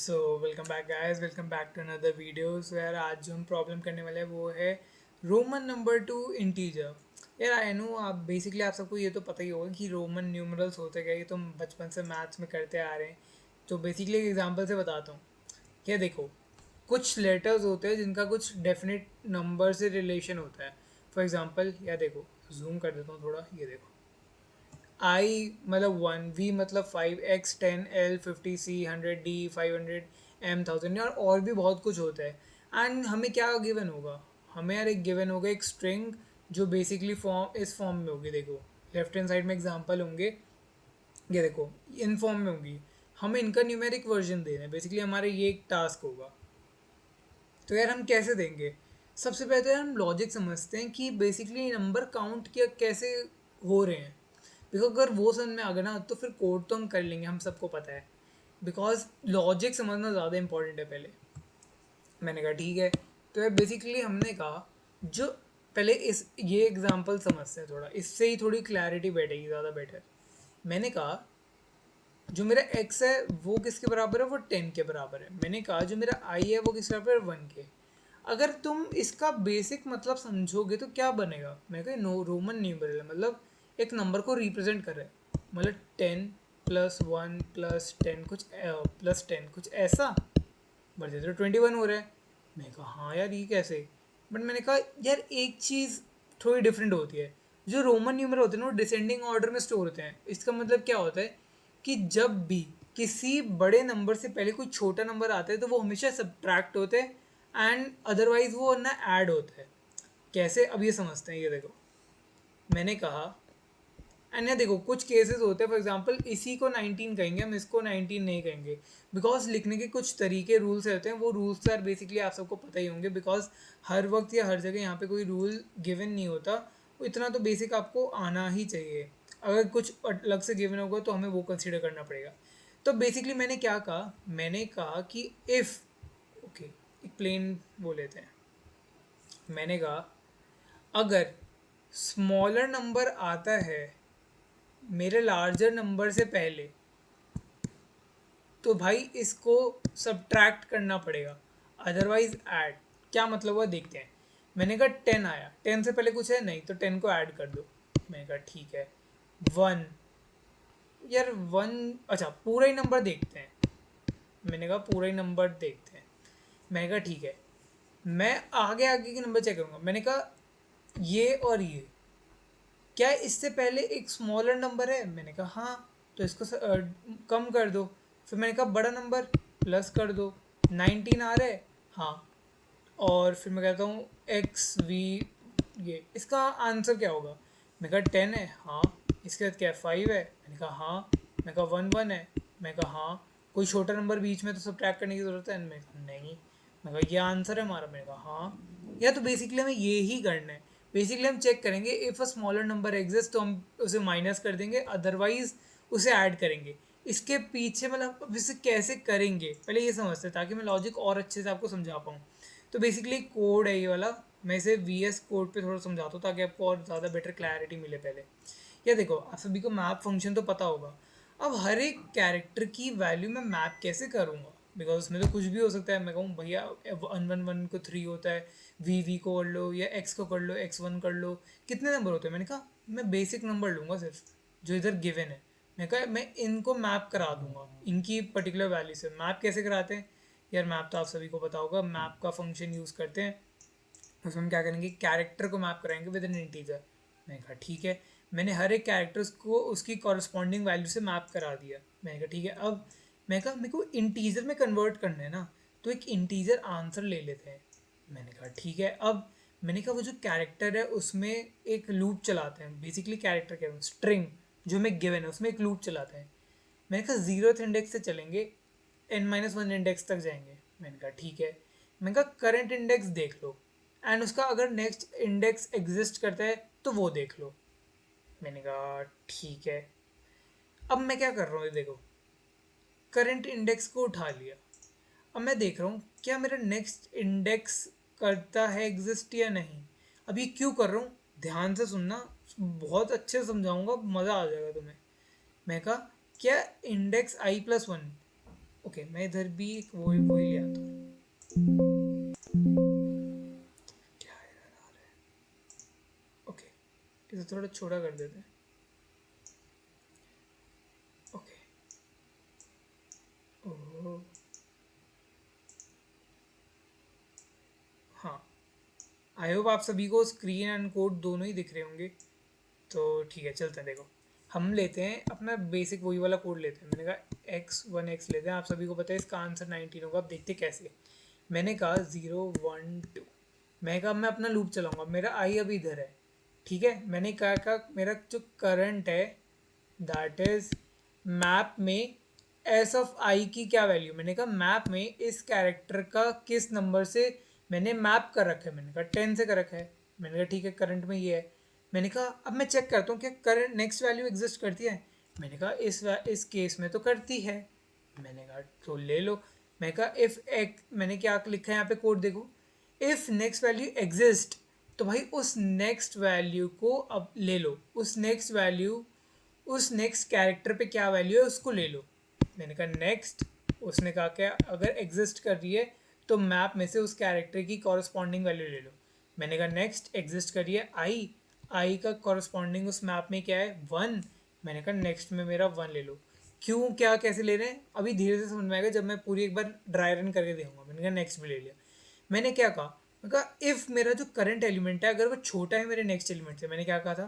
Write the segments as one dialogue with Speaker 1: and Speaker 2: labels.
Speaker 1: So welcome back guys, welcome back to another video. So यार, आज जो हम प्रॉब्लम करने वाले हैं वो है रोमन नंबर टू इंटीजर। यार आई नो, आप बेसिकली आप सबको ये तो पता ही होगा कि रोमन न्यूमरल्स होते क्या, ये तो हम बचपन से मैथ्स में करते आ रहे हैं। तो बेसिकली एक एग्जांपल से बताता हूँ। क्या देखो, कुछ लेटर्स होते हैं जिनका कुछ डेफिनेट नंबर से रिलेशन होता है। फॉर एग्जांपल, या देखो, जूम कर देता हूँ थोड़ा, ये देखो। आई मतलब 1, वी मतलब 5, एक्स 10, एल 50, सी 100, डी 500, एम 1000, और भी बहुत कुछ होता है। एंड हमें क्या गिवन होगा? हमें यार एक गिवन होगा, एक स्ट्रिंग जो बेसिकली फॉर्म इस फॉर्म में होगी। देखो, लेफ्ट हैंड साइड में एग्जांपल होंगे, ये देखो, इन फॉर्म में होंगी। हमें इनका न्यूमेरिक वर्जन देना है, बेसिकली हमारे ये एक टास्क होगा। तो यार हम कैसे देंगे? सबसे पहले तो यार हम लॉजिक समझते हैं कि बेसिकली नंबर काउंट किया कैसे हो रहे हैं। बिकॉज अगर वो समझ में आ गया ना तो फिर कोड तो हम कर लेंगे, हम सबको पता है। बिकॉज लॉजिक समझना ज़्यादा इंपॉर्टेंट है पहले। मैंने कहा ठीक है। तो यार बेसिकली हमने कहा, जो पहले इस ये एग्जांपल समझते हैं थोड़ा, इससे ही थोड़ी क्लैरिटी बैठेगी ज़्यादा बेटर। मैंने कहा जो मेरा x है वो किसके बराबर है? वो 10 के बराबर है। मैंने कहा जो मेरा i है वो किसके बराबर है? 1 के। अगर तुम इसका बेसिक मतलब समझोगे तो क्या बनेगा? मैं कहा नो, रोमन न्यूमरल है, मतलब एक नंबर को रिप्रेजेंट कर रहा है। मतलब 10 प्लस 1 प्लस 10 कुछ प्लस 10 कुछ ऐसा, बढ़ जाए तो 21 हो रहा है। मैं कहा हाँ यार, ये कैसे? बट मैंने कहा यार एक चीज़ थोड़ी डिफरेंट होती है। जो रोमन न्यूमरल होते हैं ना वो डिसेंडिंग ऑर्डर में स्टोर होते हैं। इसका मतलब क्या होता है कि जब भी किसी बड़े नंबर से पहले कोई छोटा नंबर आता है तो वो हमेशा सब्ट्रैक्ट होते हैं, एंड अदरवाइज वो ना ऐड होता है। कैसे? अब ये समझते हैं। ये देखो, मैंने कहा, एंड ये देखो कुछ केसेस होते हैं। फॉर एग्जांपल इसी को 19 कहेंगे, हम इसको 19 नहीं कहेंगे। बिकॉज लिखने के कुछ तरीके, रूल्स रहते हैं। वो रूल्स यार बेसिकली आप सबको पता ही होंगे, बिकॉज हर वक्त या हर जगह यहाँ पे कोई रूल गिवन नहीं होता। वो इतना तो बेसिक आपको आना ही चाहिए। अगर कुछ अलग से गिवन होगा तो हमें वो कंसिडर करना पड़ेगा। तो बेसिकली मैंने क्या कहा? मैंने कहा कि इफ़, ओके, एक प्लेन वो लेते हैं। मैंने कहा अगर स्मॉलर नंबर आता है मेरे लार्जर नंबर से पहले, तो भाई इसको सब्ट्रैक्ट करना पड़ेगा, अदरवाइज ऐड। क्या मतलब हुआ देखते हैं। मैंने कहा 10 आया, 10 से पहले कुछ है नहीं, तो 10 को ऐड कर दो। मैंने कहा ठीक है। 1, यार 1, अच्छा पूरा ही नंबर देखते हैं। मैंने कहा पूरा ही नंबर देखते हैं। मैंने कहा ठीक है, मैं आगे आगे के नंबर चेक करूँगा। मैंने कहा ये और ये, क्या इससे पहले एक स्मॉलर नंबर है? मैंने कहा हाँ, तो इसको कम कर दो। फिर मैंने कहा बड़ा नंबर प्लस कर दो। 19 आ रहा है, हाँ। और फिर मैं कहता हूँ एक्स वी, ये इसका आंसर क्या होगा? मैं कहा 10 है, हाँ। इसके बाद क्या है? 5 है, मैंने कहा हाँ। मैं कहा 1 1 है, मैं कहा हाँ। कोई छोटा नंबर बीच में तो सब्ट्रैक्ट करने की ज़रूरत है? मैं कहा नहीं। मैं कहा ये आंसर है हमारा? मैंने कहा हाँ। या तो बेसिकली हमें ये ही करना है। बेसिकली हम चेक करेंगे if a smaller number exist तो हम उसे माइनस कर देंगे, अदरवाइज उसे ऐड करेंगे। इसके पीछे मतलब अब इसे कैसे करेंगे पहले ये समझते हैं, ताकि मैं लॉजिक और अच्छे से आपको समझा पाऊँ। तो बेसिकली कोड है ये वाला। मैं इसे वी एस कोड पे थोड़ा समझाता हूँ ताकि आपको और ज़्यादा बेटर क्लैरिटी मिले पहले। ये देखो, आप सभी को मैप फंक्शन तो पता होगा। अब हर एक कैरेक्टर की वैल्यू मैं मैप कैसे करूँगा? बिकॉज उसमें तो कुछ भी हो सकता है। मैं कहूँ भैया 1 1 1 को 3 होता है, वी को कर लो, या एक्स को कर लो, x1 कर लो। कितने नंबर होते हैं? मैंने कहा मैं बेसिक नंबर लूँगा सिर्फ, जो इधर गिवन है। मैं कहा मैं इनको मैप करा दूंगा इनकी पर्टिकुलर वैल्यू से। मैप कैसे कराते हैं? यार मैप तो आप सभी को पता होगा। मैप का फंक्शन यूज़ करते हैं, उसमें हम क्या करेंगे, कैरेक्टर को मैप कराएंगे विद एन इंटीजर। मैंने कहा ठीक है। मैंने हर एक कैरेक्टर्स को उसकी कॉरस्पॉन्डिंग वैल्यू से मैप करा दिया। मैंने कहा ठीक है। अब मैं कहा मेरे को इंटीजर में कन्वर्ट करना है ना, तो एक इंटीजर आंसर ले लेते हैं। मैंने कहा ठीक है। अब मैंने कहा वो जो कैरेक्टर है उसमें एक लूप चलाते हैं। बेसिकली कैरेक्टर कह रहा हूँ, स्ट्रिंग जो हमें गिवन है उसमें एक लूप चलाते हैं। मैंने कहा 0th इंडेक्स से चलेंगे, n-1 इंडेक्स तक जाएंगे। मैंने कहा ठीक है। मैंने कहा करंट इंडेक्स देख लो, एंड उसका अगर नेक्स्ट इंडेक्स एग्जिस्ट करता है तो वो देख लो। मैंने कहा ठीक है। अब मैं क्या कर रहा हूँ, ये देखो, करंट इंडेक्स को उठा लिया। अब मैं देख रहा हूँ क्या मेरा नेक्स्ट इंडेक्स करता है एग्जिस्ट या नहीं। अब ये क्यों कर रहा हूँ, ध्यान से सुनना, बहुत अच्छे से समझाऊंगा, मज़ा आ जाएगा तुम्हें। मैं कहा क्या इंडेक्स i+1 ओके मैं इधर भी एक वही वही ले आता हूँ। क्या एरर आ रहा है? ओके इसे थोड़ा छोटा कर देते हैं। ओके ओह हाँ, आई होप आप सभी को स्क्रीन एंड कोड दोनों ही दिख रहे होंगे। तो ठीक है चलते हैं। देखो हम लेते हैं अपना बेसिक वही वाला कोड लेते हैं। मैंने कहा x1 लेते हैं। आप सभी को पता है इसका आंसर 19 होगा। अब देखते कैसे। मैंने कहा 0 1 2। मैं कहा मैं अपना लूप चलाऊंगा। मेरा आई अभी इधर है, ठीक है। मैंने कहा मेरा जो करंट है दैट इज मैप में एस ऑफ आई की क्या वैल्यू। मैंने कहा मैप में इस कैरेक्टर का किस नंबर से मैंने मैप कर रखा है। मैंने कहा 10 से कर रखा है। मैंने कहा ठीक है करंट में ये है। मैंने कहा अब मैं चेक करता हूँ क्या करंट नेक्स्ट वैल्यू एग्जिस्ट करती है। मैंने कहा इस केस में तो करती है। मैंने कहा तो ले लो। मैं कहा इफ मैंने क्या लिखा है यहाँ पे कोड देखो। इफ नेक्स्ट वैल्यू एग्जिस्ट तो भाई उस नेक्स्ट वैल्यू को अब ले लो। उस नेक्स्ट कैरेक्टर पे क्या वैल्यू है उसको ले लो। मैंने कहा नेक्स्ट। उसने कहा क्या अगर एग्जिस्ट कर रही है तो मैप में से उस कैरेक्टर की कॉरस्पॉन्डिंग वैल्यू ले लो। मैंने कहा नेक्स्ट एग्जिस्ट कर रही है आई का कॉरस्पॉन्डिंग उस मैप में क्या है 1। मैंने कहा नेक्स्ट में मेरा 1 ले लो। क्यों क्या कैसे ले रहे हैं अभी धीरे से समझ में आएगा जब मैं पूरी एक बार ड्राई रन करके देखूंगा। मैंने कहा नेक्स्ट भी ले लिया। मैंने क्या कहा, मैंने कहा इफ़ मेरा जो करंट एलिमेंट है अगर वो छोटा है मेरे नेक्स्ट एलिमेंट से। मैंने क्या कहा था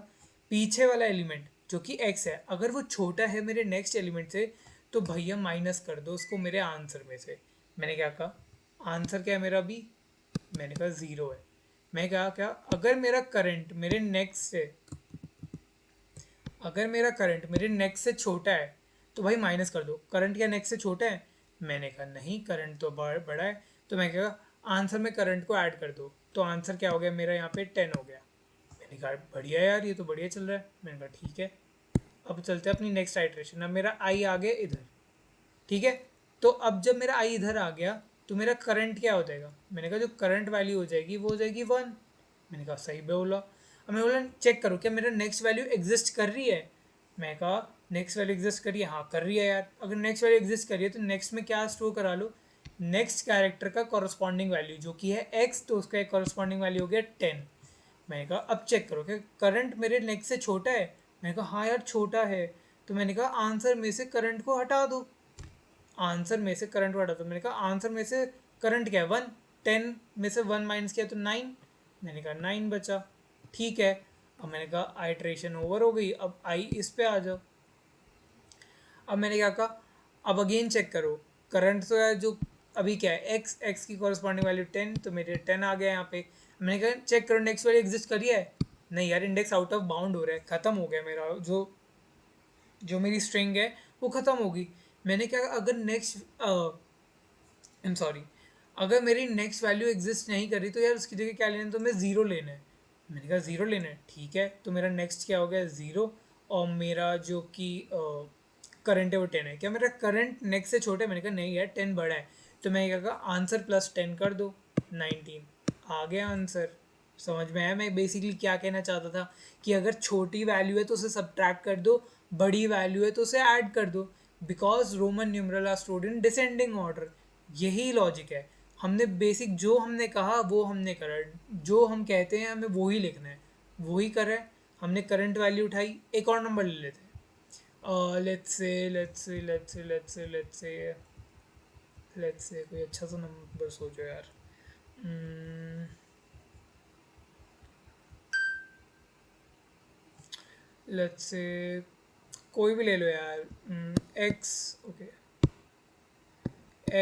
Speaker 1: पीछे वाला एलिमेंट जो कि x है अगर वो छोटा है मेरे नेक्स्ट एलिमेंट से तो भैया माइनस कर दो उसको मेरे आंसर में से। मैंने क्या कहा आंसर क्या है मेरा अभी। मैंने कहा 0 है। मैं कहा क्या अगर मेरा करंट मेरे नेक्स्ट से अगर मेरा करंट मेरे नेक्स्ट से छोटा है तो भाई माइनस कर दो। करंट क्या नेक्स्ट से छोटा है। मैंने कहा नहीं करंट तो बड़ा है। तो मैं क्या आंसर में करंट को ऐड कर दो। तो आंसर क्या हो गया मेरा यहाँ पे 10 हो गया। मैंने कहा बढ़िया यार ये तो बढ़िया चल रहा है। मैंने कहा ठीक है अब चलते हैं अपनी नेक्स्ट आइट्रेशन। अब मेरा आई आ गया इधर, ठीक है। तो अब जब मेरा आई इधर आ गया तो मेरा करंट क्या हो जाएगा। मैंने कहा जो करंट वैल्यू हो जाएगी वो हो जाएगी 1। मैंने कहा सही बोला। अब मैं बोला चेक करो क्या मेरा नेक्स्ट वैल्यू एग्जिस्ट कर रही है। मैं कहा नेक्स्ट वैल्यू एग्जिस्ट कर रही है। हाँ कर रही है यार। अगर नेक्स्ट वैल्यू एग्जिस्ट कर रही है तो नेक्स्ट में क्या स्टोर करा लो नेक्स्ट कैरेक्टर का कॉरस्पॉन्डिंग वैल्यू जो कि है x। तो उसका एक कॉरस्पॉन्डिंग वैल्यू हो गया 10। मैंने कहा अब चेक करो कि करंट मेरे नेक्स्ट से छोटा है। मैंने कहा हाँ यार छोटा है। तो मैंने कहा आंसर में से करंट को हटा दो। आंसर में से करंट को हटा दो। मैंने कहा आंसर में से करंट क्या है 1। 10 में से 1 माइनस किया तो 9। मैंने कहा 9 बचा, ठीक है। अब मैंने कहा आइट्रेशन ओवर हो गई। अब आई इस पे आ जाओ। अब मैंने क्या कहा अब अगेन चेक करो करंट तो यार जो अभी क्या है एक्स की कॉरस्पॉन्डिंग वैल्यू 10 तो मेरे 10 आ गया यहाँ पे। मैंने कहा चेक करो नेक्स्ट वैल्यू एग्जिस्ट करी है। नहीं यार इंडेक्स आउट ऑफ बाउंड हो रहा है, ख़त्म हो गया मेरा जो जो मेरी स्ट्रिंग है वो ख़त्म होगी। मैंने क्या अगर नेक्स्ट आई एम सॉरी अगर मेरी नेक्स्ट वैल्यू एग्जिस्ट नहीं करी तो यार उसकी जगह क्या लेना है तो मैं ज़ीरो लेना है। मैंने कहा ज़ीरो लेना है, ठीक है। तो मेरा नेक्स्ट क्या हो गया 0। और मेरा जो कि करंट है वो 10 है। क्या मेरा करंट नेक्स्ट से छोटा है। मैंने कहा नहीं यार 10 बड़ा है। तो मैं क्या कहा आंसर प्लस 10 कर दो 19। आ गया आंसर। समझ में आया मैं बेसिकली क्या कहना चाहता था कि अगर छोटी वैल्यू है तो उसे सब्ट्रैक्ट कर दो, बड़ी वैल्यू है तो उसे ऐड कर दो। Because roman numeral are stored in descending order. यही लॉजिक है। हमने बेसिक जो हमने कहा वो हमने करा। जो हम कहते हैं हमें वो ही लिखना है, वो ही करा है। हमने करंट वैल्यू उठाई। एक और नंबर ले लेते हैं। लेट्स से कोई अच्छा सा नंबर सोचो यार। लेट्स से कोई भी ले लो यार। एक्स ओके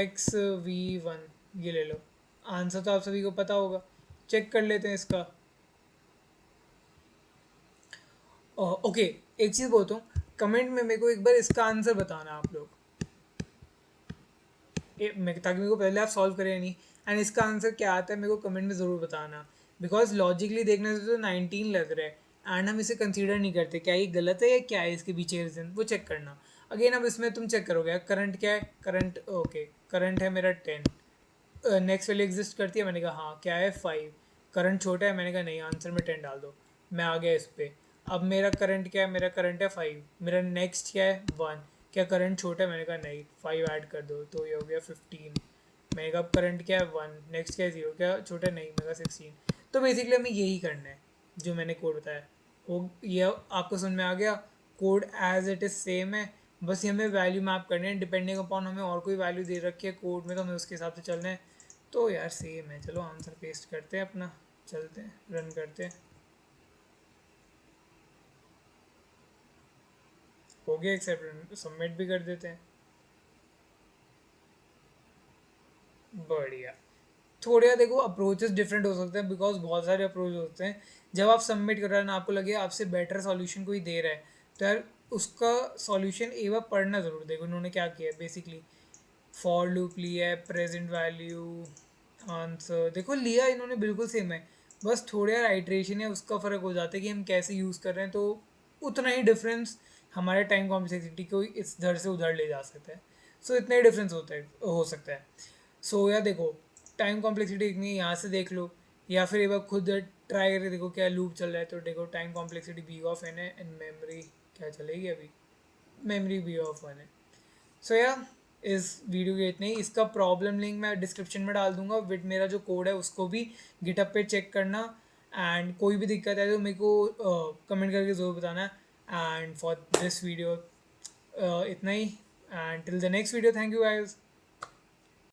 Speaker 1: XV1 ये ले लो। आंसर तो आप सभी को पता होगा। चेक कर लेते हैं इसका। ओके एक चीज़ बोलता हूँ कमेंट में मेरे को एक बार इसका आंसर बताना आप लोग ताकि मेरे को पहले आप सॉल्व करें नहीं। एंड इसका आंसर क्या आता है मेरे को कमेंट में ज़रूर बताना। बिकॉज लॉजिकली देखने से तो 19 लग रहा है एंड हम इसे कंसीडर नहीं करते। क्या ये गलत है या क्या है इसके पीछे रीज़न वो चेक करना। अगेन अब इसमें तुम चेक करोगे करंट क्या है। करंट ओके करंट है मेरा 10। नेक्स्ट वैल्यू एग्जिस्ट करती है। मैंने कहा हाँ क्या है 5। करंट छोटा है। मैंने कहा नहीं आंसर में 10 डाल दो। मैं आ गया इस पर। अब मेरा करंट क्या है। मेरा करंट है 5। मेरा नेक्स्ट क्या है 1। क्या करंट छोटा है, मैंने कहा नहीं 5 ऐड कर दो तो ये हो गया 15। मैंने कहा करंट क्या है 1, नेक्स्ट क्या है 0, क्या छोटा नहीं, मैंने कहा 16। तो बेसिकली हमें यही करना है जो मैंने कोड बताया। हो ये आपको समझ में आ गया। Code as it is same है, बस ये हमें वैल्यू मैप करने हैं डिपेंडिंग अपॉन हमें और कोई वैल्यू दे रखी है कोड में तो हमें उसके हिसाब से चलना है। तो यार सेम है, चलो आंसर पेस्ट करते हैं अपना, चलते हैं रन करते हैं। हो गया एक्सेप्ट, सबमिट भी कर देते हैं। बढ़िया। थोड़े यार देखो अप्रोचेस डिफरेंट हो सकते हैं बिकॉज बहुत सारे अप्रोच होते हैं। जब आप सबमिट कर रहे हैं ना, आपको लगे आपसे बेटर सॉल्यूशन कोई दे रहा है तो यार उसका सॉल्यूशन एक बार पढ़ना ज़रूर। देखो उन्होंने क्या किया है बेसिकली, फॉर लूप लिया है, प्रेजेंट वैल्यू, आंसर देखो लिया इन्होंने बिल्कुल सेम है। बस थोड़े यार आइट्रेशन है उसका फ़र्क हो जाता है कि हम कैसे यूज़ कर रहे हैं, तो उतना ही डिफरेंस हमारे टाइम कॉम्प्लेक्सिटी को इस इधर से उधर ले जा सकता है। सो इतना ही डिफरेंस होता है, हो सकता है। सो यार देखो टाइम कॉम्प्लेक्सिटी इतनी है, यहाँ से देख लो या फिर एक बार खुद ट्राई करके देखो क्या लूप चल रहा है। तो देखो time complexity B of N है एंड मेमोरी क्या चलेगी अभी, मेमोरी बी ऑफ वन है। सो यार इस वीडियो के इतने ही। इसका प्रॉब्लम लिंक मैं डिस्क्रिप्शन में डाल दूंगा विद मेरा जो कोड है उसको भी गिटअप पे चेक करना। एंड कोई भी दिक्कत है तो मेरे को कमेंट करके ज़रूर बताना। एंड फॉर दिस वीडियो इतना ही, and till the next video, thank you guys.